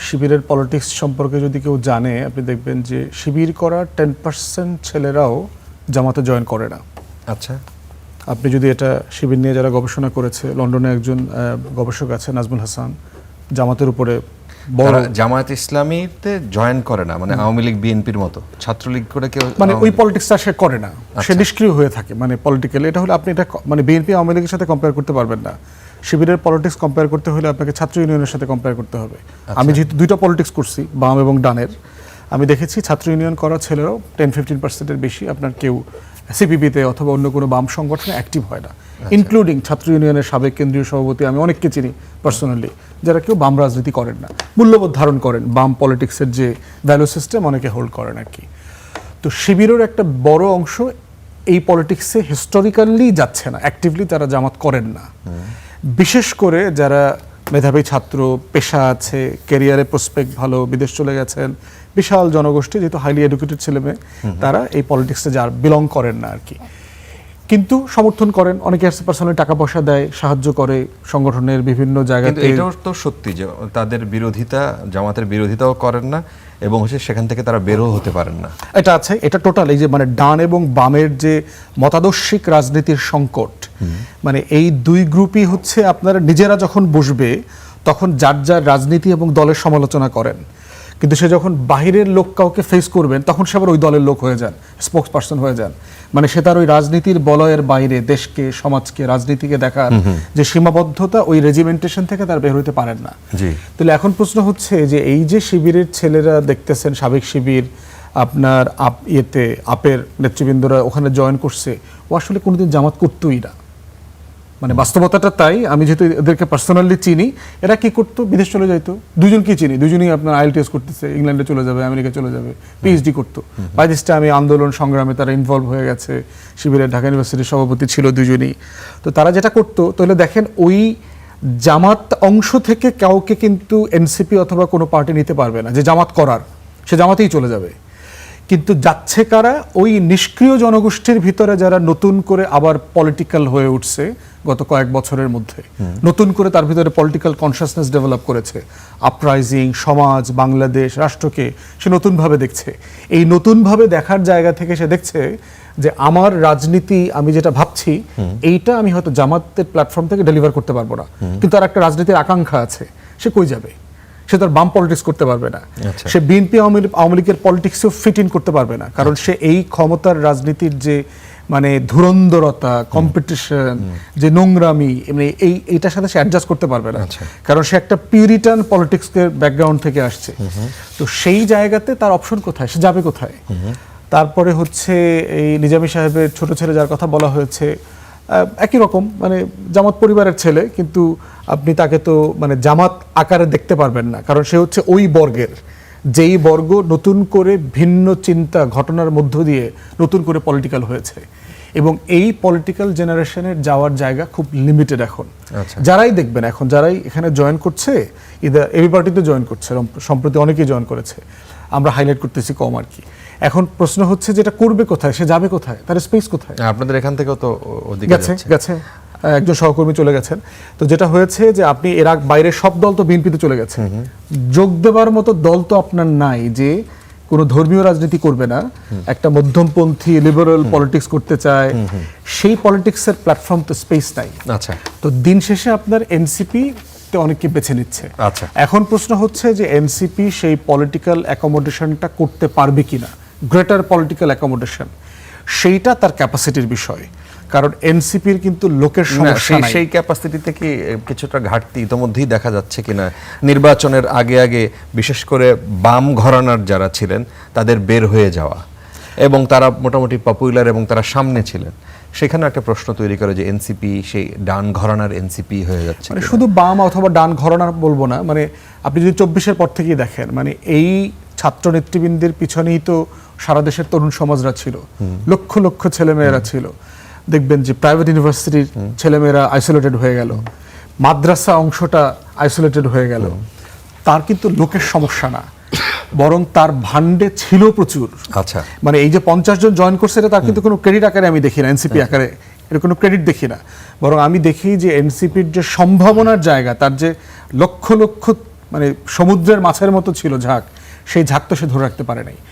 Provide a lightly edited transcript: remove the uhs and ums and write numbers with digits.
শিবিরের পলিটিক্স সম্পর্কে যদি কেউ জানে, আপনি দেখবেন যে শিবির করা 10% ছেলেরাও জামাতে জয়েন করে না। আচ্ছা, আপনি যদি এটা শিবির নিয়ে যারা গবেষণা করেছে, লন্ডনে একজন গবেষক আছে নাজমুল হাসান, জামাতের উপরে বড় জামায়াত ইসলামীতে জয়েন করে না, মানে আওয়ামী লীগ বিএনপির মতো ছাত্রলীগ করে কেউ, মানে ওই পলিটিক্সটা সে করে না, সে নিষ্ক্রিয় হয়ে থাকে মানে পলিটিক্যালি। এটা হলে আপনি এটা মানে বিএনপি আওয়ামী লীগের সাথে কম্পেয়ার করতে পারবেন না। শিবিরের পলিটিক্স কম্পেয়ার করতে হলে আপনাকে ছাত্র ইউনিয়নের সাথে কম্পেয়ার করতে হবে। আমি যেহেতু দুইটা পলিটিক্স করছি, বাম এবং ডানের, আমি দেখেছি ছাত্র ইউনিয়ন করা ছেলেরাও 10-15%-এর বেশি আপনার কেউ সিপিবিতে অথবা অন্য কোনো বাম সংগঠনে অ্যাক্টিভ হয় না, ইনক্লুডিং ছাত্র ইউনিয়নের সাবেক কেন্দ্রীয় সভাপতি আমি অনেককে চিনি পার্সোনালি, যারা কেউ বাম রাজনীতি করেন না, মূল্যবোধ ধারণ করেন, বাম পলিটিক্সের যে ভ্যালু সিস্টেম অনেকে হোল্ড করেন আর কি। তো শিবিরের একটা বড় অংশ এই পলিটিক্সে হিস্টোরিক্যালি যাচ্ছে না, অ্যাক্টিভলি তারা জামাত করেন না। বিশেষ করে যারা মেধাবী ছাত্র, পেশা আছে, ক্যারিয়ারে প্রসপেক্ট ভালো, বিদেশ চলে গেছেন, বিশাল জনগোষ্ঠী, যেহেতু হাইলি এডুকেটেড ছেলেমেয়ে, তারা এই পলিটিক্সে যার বিলং করেন না আর কি, কিন্তু সমর্থন করেন, অনেকে পার্সোনালি টাকা পয়সা দেয়, সাহায্য করে সংগঠনের বিভিন্ন জায়গাতে। এটাও তো সত্যি যে তাদের বিরোধিতা, জামাতের বিরোধিতাও করেন না এবং সেখান থেকে তারা বেরও হতে পারেন না। এটা আছে, এটা টোটাল এই যে মানে ডান এবং বামের যে মতাদর্শিক রাজনীতির সংকট, মানে এই দুই গ্রুপই হচ্ছে আপনারা নিজেরা যখন বসবে তখন যার যার রাজনীতি এবং দলের সমালোচনা করেন, কিন্তু সে যখন বাহিরের লোক কাউকে ফেস করবেন তখন সে আবার ওই দলের লোক হয়ে যান, স্পোক্স পার্সন হয়ে যান। মানে সে তার ওই রাজনীতির বলয়ের বাইরে দেশকে, সমাজকে, রাজনীতিকে দেখার যে সীমাবদ্ধতা, ওই রেজিমেন্টেশন থেকে তার বের হইতে পারেন না। তাহলে এখন প্রশ্ন হচ্ছে যে এই যে শিবিরের ছেলেরা দেখতেছেন, সাবেক শিবির আপনার আপের নেতৃবৃন্দরা ওখানে জয়েন করছে, ও আসলে কোনোদিন জামাত করতোই না। মানে বাস্তবতাটা তাই। আমি যেহেতু এদেরকে পার্সোনালি চিনি, এরা কি করতো, বিদেশ চলে যাইতো, দুজনকেই চিনি, দুজনেই আপনার IELTS করতেছে, ইংল্যান্ডে চলে যাবে, আমেরিকা চলে যাবে, PhD করতো। বাই দিস টাইমে আন্দোলন সংগ্রামে তারা ইনভলভ হয়ে গেছে, শিবিরের ঢাকা ইউনিভার্সিটির সভাপতি ছিল দুজনই। তো তারা যেটা করতো, তাহলে দেখেন ওই জামাত অংশ থেকে কাউকে কিন্তু এনসিপি অথবা কোনো পার্টি নিতে পারবে না, যে জামাত করার, সে জামাতেই চলে যাবে। কিন্তু যাচ্ছে কারা, ওই নিষ্ক্রিয় জনগোষ্ঠীর ভিতরে যারা নতুন করে আবার পলিটিক্যাল হয়ে উঠছে গত কয়েক বছরের মধ্যে, নতুন করে তার ভিতরে পলিটিক্যাল কনসাসনেস ডেভেলপ করেছে, আপরাইজিং, সমাজ, বাংলাদেশ, রাষ্ট্রকে সে নতুনভাবে দেখছে। এই নতুনভাবে দেখার জায়গা থেকে সে দেখছে যে আমার রাজনীতি, আমি যেটা ভাবছি এইটা আমি হয়তো জামাতের প্ল্যাটফর্ম থেকে ডেলিভার করতে পারবো না, কিন্তু তার একটা রাজনীতির আকাঙ্ক্ষা আছে, সে কই যাবে? সে তার বাম পলিটিক্স করতে পারবে না, সে বিএনপি আওয়ামী লীগের পলিটিক্সও ফিট ইন করতে পারবে না, কারণ সে এই ক্ষমতার রাজনীতির যে মানে ধুরন্ধরতা, কম্পিটিশন, যে নোংরামি, মানে এইটার সাথে সে অ্যাডজাস্ট করতে পারবে না, কারণ সে একটা পিউরিটান পলিটিক্সের ব্যাকগ্রাউন্ড থেকে আসছে। তো সেই জায়গাতে তার অপশন কোথায়, সে যাবে কোথায়? তারপরে হচ্ছে এই নিজামী সাহেবের ছোট ছেলে যার কথা বলা হয়েছে, একই রকম, মানে জামাত পরিবারের ছেলে, কিন্তু আপনি তাকে তো মানে জামাত আকারে দেখতে পারবেন না, কারণ সে হচ্ছে ওই বর্গের, যেই বর্গ নতুন করে ভিন্ন চিন্তা ঘটনার মধ্য দিয়ে নতুন করে পলিটিক্যাল হয়েছে, এবং এই পলিটিক্যাল জেনারেশনের যাওয়ার জায়গা খুব লিমিটেড এখন। যারাই দেখবেন এখন, যারাই এখানে জয়েন করছে, এবি পার্টিতে জয়েন করছে, সম্প্রতি অনেকেই জয়েন করেছে, আমরা হাইলাইট করতেছি কম আর কি। এখন প্রশ্ন হচ্ছে যেটা করবে কোথায়, সে যাবে কোথায়, তার স্পেস কোথায়? আপনাদের এখান থেকেও তো গেছে একজন সহকর্মী চলে গেছেন। তো যেটা হয়েছে যে আপনি এর বাইরের সব দল তো বিএনপিতে চলে গেছে, যোগ দেবার মতো দল তো আপনার নাই যে কোনো ধর্মীয় রাজনীতি করবে না, একটা মধ্যমপন্থী লিবারেল পলিটিক্স করতে চায়, সেই পলিটিক্সের প্ল্যাটফর্ম তো স্পেস নাই। আচ্ছা, তো দিন শেষে আপনার এনসিপি অনেকে বেছে নিচ্ছে। আচ্ছা, এখন প্রশ্ন হচ্ছে যে এনসিপি সেই পলিটিক্যাল অ্যাকোমোডেশনটা করতে পারবে কিনা, গ্রেটার পলিটিক্যাল অ্যাকোমোডেশন, সেইটা তার ক্যাপাসিটির বিষয়, কারণ এনসিপির কিন্তু লোকের সমস্যা নাই। সেই ক্যাপাসিটিতে কি কিছুটা ঘাটতি ইতোমধ্যেই দেখা যাচ্ছে কিনা? নির্বাচনের আগে আগে বিশেষ করে বাম ঘরানার যারা ছিলেন তাদের বের হয়ে যাওয়া, এবং তারা মোটামুটি পপুলার এবং তারা সামনে ছিলেন, সেখানে একটা প্রশ্ন তৈরি করে যে এনসিপি সেই ডান ঘরানার এনসিপি হয়ে যাচ্ছে। মানে শুধু বাম অথবা ডান ঘরানার বলবো না, মানে আপনি যদি 24-এর পর থেকেই দেখেন, মানে এই ছাত্র নেতৃবৃন্দের পিছনেই তো সারা দেশের তরুণ সমাজরা ছিল, লক্ষ লক্ষ ছেলেমেয়েরা ছিল। দেখবেন যে প্রাইভেট ইউনিভার্সিটির ছেলেমেয়েরা আইসোলেটেড হয়ে গেল, মাদ্রাসা অংশটা আইসোলেটেড হয়ে গেল। তার কিন্তু লোকের সমস্যা না, বরং তার ভান্ডে ছিল প্রচুর। আচ্ছা, মানে এই যে 50 জন জয়েন করছে, এটা তার কিন্তু কোনো ক্রেডিট আকারে আমি দেখি না, এনসিপি আকারে এর কোনো ক্রেডিট দেখি না, বরং আমি দেখি যে এনসিপির যে সম্ভাবনার জায়গা, তার যে লক্ষ লক্ষ মানে সমুদ্রের মাছের মতো ছিল ঝাঁক, সেই ঝাঁক তো সে ধরে রাখতে পারে নাই।